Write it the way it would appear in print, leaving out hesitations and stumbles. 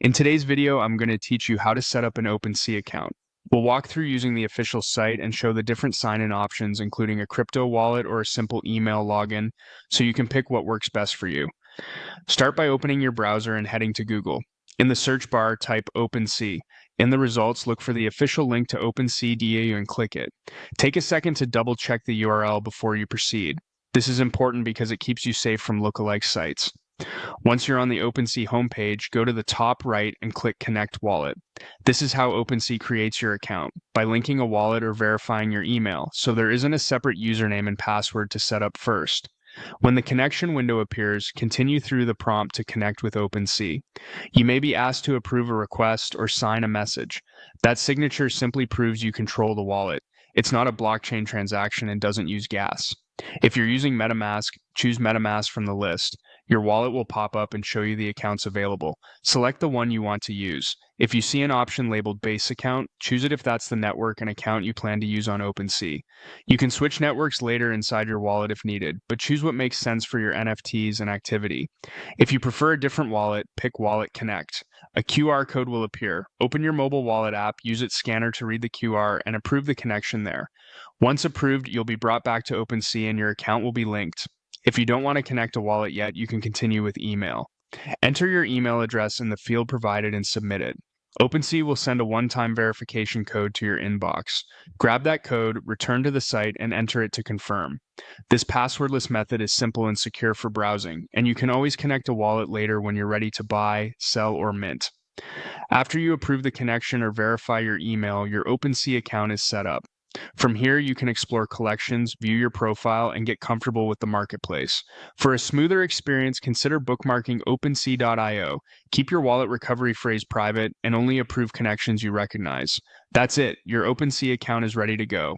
In today's video, I'm going to teach you how to set up an OpenSea account. We'll walk through using the official site and show the different sign-in options, including a crypto wallet or a simple email login, so you can pick what works best for you. Start by opening your browser and heading to Google. In the search bar, type OpenSea. In the results, look for the official link to OpenSea and click it. Take a second to double-check the URL before you proceed. This is important because it keeps you safe from lookalike sites. Once you're on the OpenSea homepage, go to the top right and click Connect Wallet. This is how OpenSea creates your account, by linking a wallet or verifying your email, so there isn't a separate username and password to set up first. When the connection window appears, continue through the prompt to connect with OpenSea. You may be asked to approve a request or sign a message. That signature simply proves you control the wallet. It's not a blockchain transaction and doesn't use gas. If you're using MetaMask, choose MetaMask from the list. Your wallet will pop up and show you the accounts available. Select the one you want to use. If you see an option labeled Base Account, choose it if that's the network and account you plan to use on OpenSea. You can switch networks later inside your wallet if needed, but choose what makes sense for your NFTs and activity. If you prefer a different wallet, pick Wallet Connect. A QR code will appear. Open your mobile wallet app, use its scanner to read the QR, and approve the connection there. Once approved, you'll be brought back to OpenSea and your account will be linked. If you don't want to connect a wallet yet, you can continue with email. Enter your email address in the field provided and submit it. OpenSea will send a one-time verification code to your inbox. Grab that code, return to the site, and enter it to confirm. This passwordless method is simple and secure for browsing, and you can always connect a wallet later when you're ready to buy, sell, or mint. After you approve the connection or verify your email, your OpenSea account is set up. From here, you can explore collections, view your profile, and get comfortable with the marketplace. For a smoother experience, consider bookmarking OpenSea.io. Keep your wallet recovery phrase private and only approve connections you recognize. That's it. Your OpenSea account is ready to go.